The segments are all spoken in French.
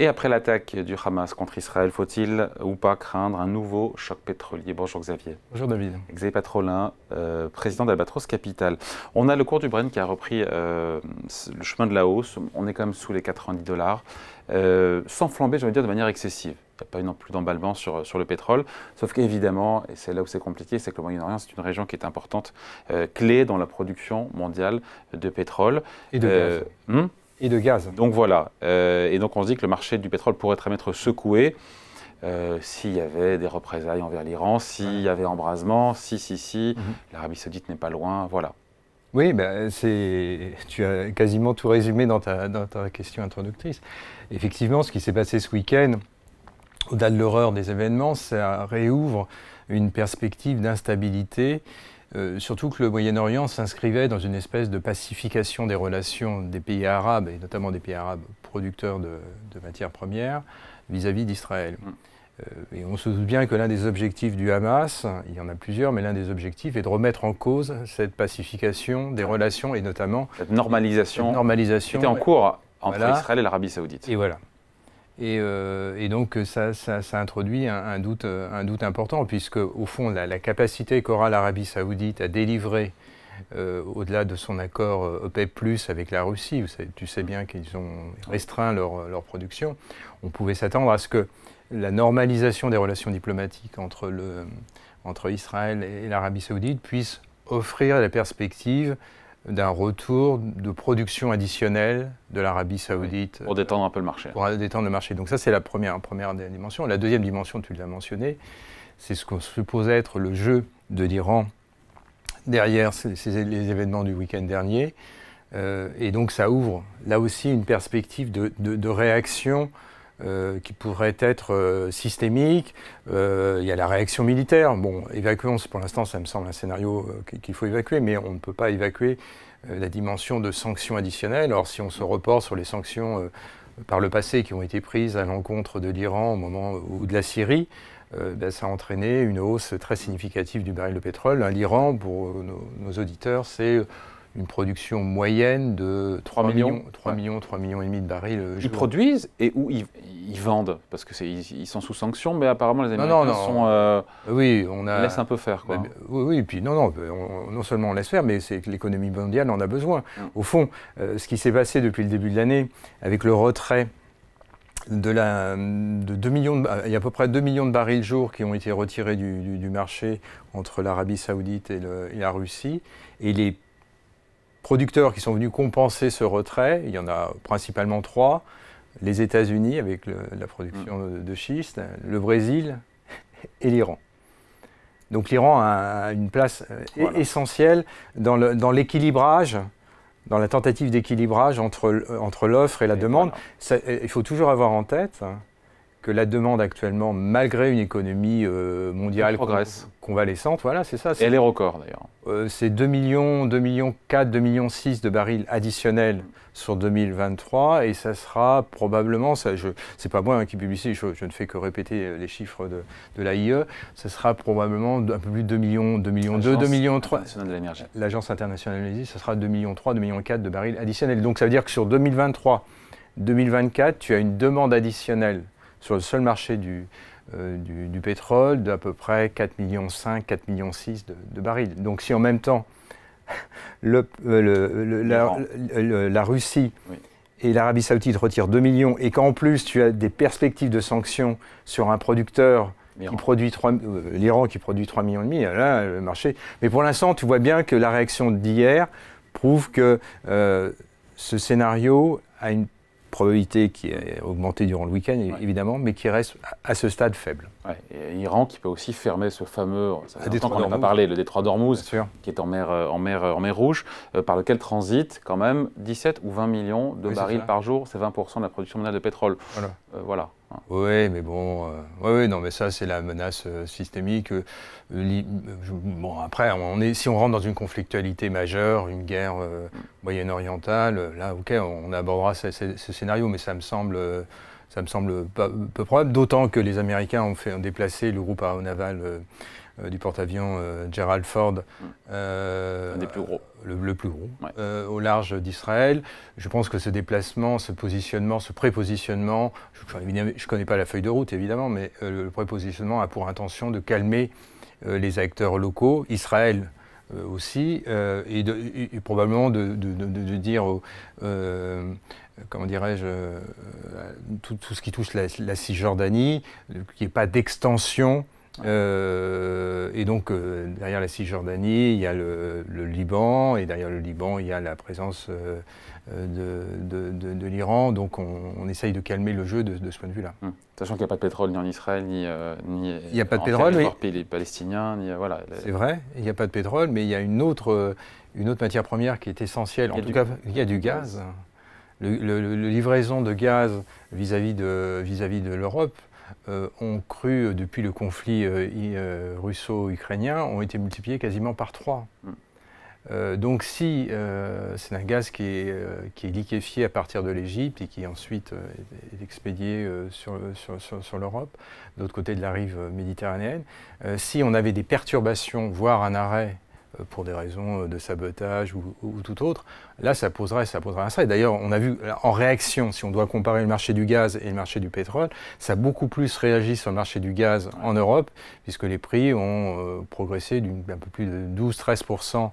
Et après l'attaque du Hamas contre Israël, faut-il ou pas craindre un nouveau choc pétrolier? Bonjour Xavier. Bonjour David. Xavier Patrolin, président d'Albatros Capital. On a le cours du Brent qui a repris le chemin de la hausse. On est quand même sous les 90 $, sans flamber, j'ai envie de dire, de manière excessive. Il n'y a pas eu non plus d'emballement sur le pétrole. Sauf qu'évidemment, et c'est là où c'est compliqué, c'est que le Moyen-Orient, c'est une région qui est importante, clé dans la production mondiale de pétrole. Et de gaz. Et de gaz. Donc voilà. Et donc on se dit que le marché du pétrole pourrait très être secoué s'il y avait des représailles envers l'Iran, s'il y avait embrasement, l'Arabie Saoudite n'est pas loin, voilà. Oui, ben tu as quasiment tout résumé dans ta question introductrice. Effectivement, ce qui s'est passé ce week-end, au-delà de l'horreur des événements, ça réouvre une perspective d'instabilité. Surtout que le Moyen-Orient s'inscrivait dans une espèce de pacification des relations des pays arabes, et notamment des pays arabes producteurs de matières premières, vis-à-vis d'Israël. Et on se doute bien que l'un des objectifs du Hamas, il y en a plusieurs, mais l'un des objectifs est de remettre en cause cette pacification des relations, et notamment cette normalisation qui était en cours entre Israël et l'Arabie Saoudite. Et voilà. Et donc ça introduit un doute important, puisque au fond la capacité qu'aura l'Arabie Saoudite à délivrer au-delà de son accord OPEP+, avec la Russie, tu sais bien qu'ils ont restreint leur production, on pouvait s'attendre à ce que la normalisation des relations diplomatiques entre Israël et l'Arabie Saoudite puisse offrir la perspective d'un retour de production additionnelle de l'Arabie Saoudite. Pour détendre un peu le marché. Pour détendre le marché. Donc ça, c'est la première dimension. La deuxième dimension, tu l'as mentionné, c'est ce qu'on suppose être le jeu de l'Iran derrière les événements du week-end dernier. Et donc ça ouvre là aussi une perspective de réaction qui pourrait être systémique. Il y a la réaction militaire. Bon, évacuons, pour l'instant, ça me semble un scénario qu'il faut évacuer, mais on ne peut pas évacuer la dimension de sanctions additionnelles. Or, si on se reporte sur les sanctions par le passé qui ont été prises à l'encontre de l'Iran au moment ou de la Syrie, ça a entraîné une hausse très significative du baril de pétrole. L'Iran, pour nos auditeurs, c'est une production moyenne de 3 millions et demi de barils le jour. Ils produisent et où ils vendent? Parce qu'ils sont sous sanction, mais apparemment les Américains sont... oui, on laisse un peu faire, quoi. Oui, et puis non seulement on laisse faire, mais c'est que l'économie mondiale en a besoin. Au fond, ce qui s'est passé depuis le début de l'année, avec le retrait de 2 millions, il y a à peu près 2 millions de barils jour qui ont été retirés du marché entre l'Arabie Saoudite et la Russie, et les producteurs qui sont venus compenser ce retrait, il y en a principalement 3, les États-Unis avec la production de schiste, le Brésil et l'Iran. Donc l'Iran a une place essentielle dans l'équilibrage, dans la tentative d'équilibrage entre l'offre et la demande. Il faut toujours avoir en tête que la demande actuellement, malgré une économie mondiale convalescente, voilà, c'est ça. Et elle est record d'ailleurs. C'est 2 millions 4, 2 millions 6 de barils additionnels sur 2023, et ça sera probablement, c'est pas moi qui publie, je ne fais que répéter les chiffres de l'AIE, ça sera probablement un peu plus de 2 millions 2, 2 millions 3. L'Agence internationale de l'énergie, ça sera 2 millions 3, 2 millions 4 de barils additionnels. Donc ça veut dire que sur 2023, 2024, tu as une demande additionnelle sur le seul marché du pétrole d'à peu près 4,5 millions, 4,6 millions de barils. Donc si en même temps la Russie et l'Arabie Saoudite retirent 2 millions et qu'en plus tu as des perspectives de sanctions sur un producteur qui produit l'Iran qui produit 3,5 millions, là le marché... Mais pour l'instant, tu vois bien que la réaction d'hier prouve que ce scénario a une probabilité qui a augmenté durant le week-end, évidemment, mais qui reste à ce stade faible. Ouais. Et l'Iran qui peut aussi fermer ce fameux, ça fait longtemps qu'on n'a pas parlé, le détroit d'Ormuz, qui est en mer Rouge, par lequel transitent quand même 17 ou 20 millions de barils par jour, c'est 20% de la production mondiale de pétrole. Voilà. Oui, mais bon, non, mais ça c'est la menace systémique. Bon, après, si on rentre dans une conflictualité majeure, une guerre moyen-orientale, là, ok, on abordera ce scénario, mais ça me semble peu probable, d'autant que les Américains ont déplacé le groupe aéronaval du porte-avions Gerald Ford. Un des plus gros. Le plus gros, ouais. Au large d'Israël. Je pense que ce déplacement, ce positionnement, ce prépositionnement, je ne connais pas la feuille de route évidemment, mais le prépositionnement a pour intention de calmer les acteurs locaux, Israël aussi, et probablement de dire, comment dirais-je, tout ce qui touche la Cisjordanie, qu'il n'y ait pas d'extension. Et donc, derrière la Cisjordanie, il y a le Liban, et derrière le Liban, il y a la présence de l'Iran. Donc, on essaye de calmer le jeu de ce point de vue-là. Sachant qu'il n'y a pas de pétrole ni en Israël, ni il y a pas de pétrole, mais les Palestiniens, ni voilà. C'est vrai, il n'y a pas de pétrole, mais il y a une autre matière première qui est essentielle. En tout cas, il y a du gaz. La livraison de gaz vis-à-vis de l'Europe ont cru, depuis le conflit russo-ukrainien, ont été multipliés quasiment par 3. Donc si c'est un gaz qui est liquéfié à partir de l'Égypte et qui ensuite est expédié sur l'Europe, de l'autre côté de la rive méditerranéenne, si on avait des perturbations, voire un arrêt pour des raisons de sabotage ou tout autre, là ça poserait un stress. D'ailleurs, on a vu en réaction, si on doit comparer le marché du gaz et le marché du pétrole, ça a beaucoup plus réagi sur le marché du gaz en Europe, puisque les prix ont progressé d'un peu plus de 12-13%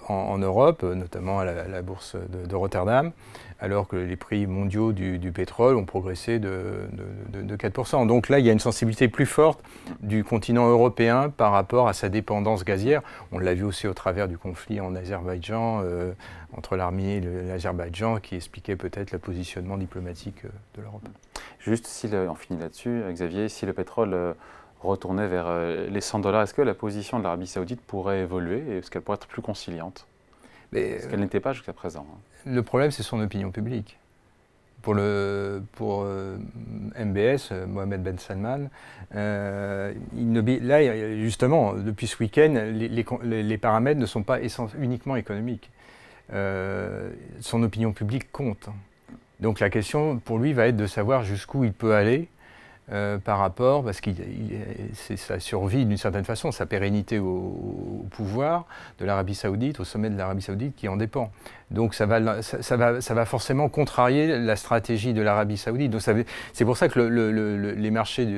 en Europe, notamment à la bourse de Rotterdam, alors que les prix mondiaux du pétrole ont progressé de 4%. Donc là, il y a une sensibilité plus forte du continent européen par rapport à sa dépendance gazière. On l'a vu aussi au travers du conflit en Azerbaïdjan, entre l'Arménie et l'Azerbaïdjan, qui expliquait peut-être le positionnement diplomatique de l'Europe. Juste, on finit là-dessus, Xavier, si le pétrole retournait vers les 100 $, est-ce que la position de l'Arabie Saoudite pourrait évoluer? Est-ce qu'elle pourrait être plus conciliante? Parce qu'elle n'était pas jusqu'à présent. Le problème, c'est son opinion publique. Pour MBS, Mohamed Ben Salman, là, justement, depuis ce week-end, les paramètres ne sont pas uniquement économiques. Son opinion publique compte. Donc la question, pour lui, va être de savoir jusqu'où il peut aller par rapport, parce que c'est sa survie d'une certaine façon, sa pérennité au pouvoir de l'Arabie Saoudite, au sommet de l'Arabie Saoudite, qui en dépend. Donc ça va forcément contrarier la stratégie de l'Arabie Saoudite. Donc c'est pour ça que les marchés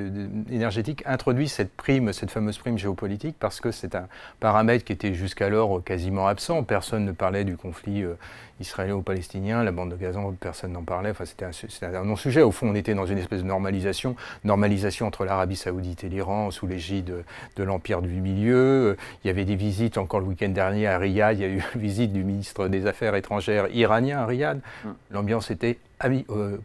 énergétiques introduisent cette fameuse prime géopolitique, parce que c'est un paramètre qui était jusqu'alors quasiment absent. Personne ne parlait du conflit israélo-palestinien, la bande de Gaza, personne n'en parlait. Enfin, c'était un non-sujet. Au fond, on était dans une espèce de normalisation entre l'Arabie Saoudite et l'Iran sous l'égide de l'Empire du Milieu. Il y avait des visites encore le week-end dernier à Riyad. Il y a eu une visite du ministre des Affaires étrangères iranien à Riyad. L'ambiance était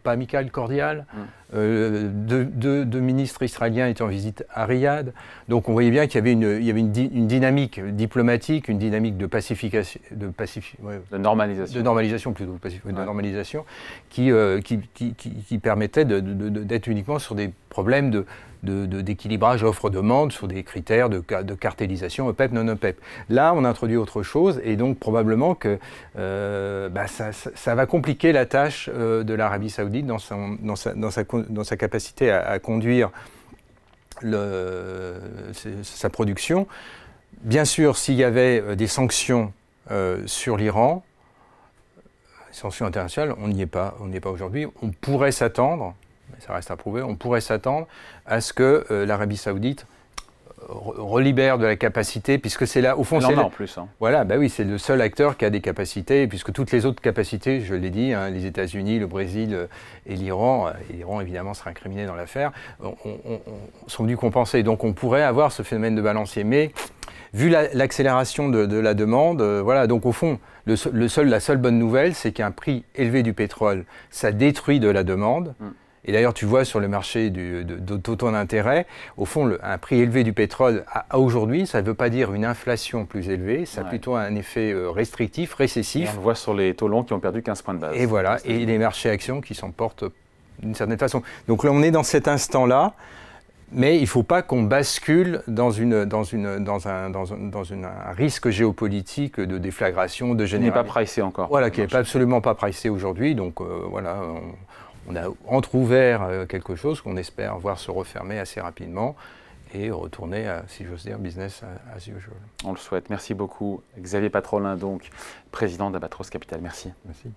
pas amicale, cordiale. Deux ministres israéliens étaient en visite à Riyad. Donc on voyait bien qu'il y avait une dynamique diplomatique, une dynamique de pacification, de normalisation plutôt, de normalisation, qui permettait d'être uniquement sur des problèmes d'équilibrage offre-demande, sur des critères de cartélisation OPEP, non-OPEP. Là, on introduit autre chose, et donc probablement que ça va compliquer la tâche de l'Arabie Saoudite dans sa capacité à conduire sa production. Bien sûr, s'il y avait des sanctions sur l'Iran, sanctions internationales, on n'y est pas aujourd'hui. On pourrait s'attendre, mais ça reste à prouver, on pourrait s'attendre à ce que l'Arabie Saoudite relibère de la capacité, puisque c'est là, au fond, c'est en plus. Hein. Voilà, bah oui, c'est le seul acteur qui a des capacités, puisque toutes les autres capacités, je l'ai dit, hein, les États-Unis, le Brésil et l'Iran évidemment sera incriminé dans l'affaire, sont venus compenser. Donc on pourrait avoir ce phénomène de balancier, mais vu l'accélération de la demande, voilà, donc au fond, la seule bonne nouvelle, c'est qu'un prix élevé du pétrole, ça détruit de la demande. Et d'ailleurs, tu vois sur le marché de taux d'intérêt, au fond, un prix élevé du pétrole à aujourd'hui, ça ne veut pas dire une inflation plus élevée, ça a plutôt un effet restrictif, récessif. Et on le voit sur les taux longs qui ont perdu 15 points de base. Et voilà, et les marchés actions qui s'en portent d'une certaine façon. Donc là, on est dans cet instant-là, mais il ne faut pas qu'on bascule dans un risque géopolitique de déflagration, de généralisation. Qui n'est pas pricé encore. Voilà, qui n'est absolument pas pricé aujourd'hui, donc voilà. On a entrouvert quelque chose qu'on espère voir se refermer assez rapidement. et retourner à, si j'ose dire, business as usual. On le souhaite. Merci beaucoup. Xavier Patrolin, donc, président d'Albatros Capital. Merci. Merci.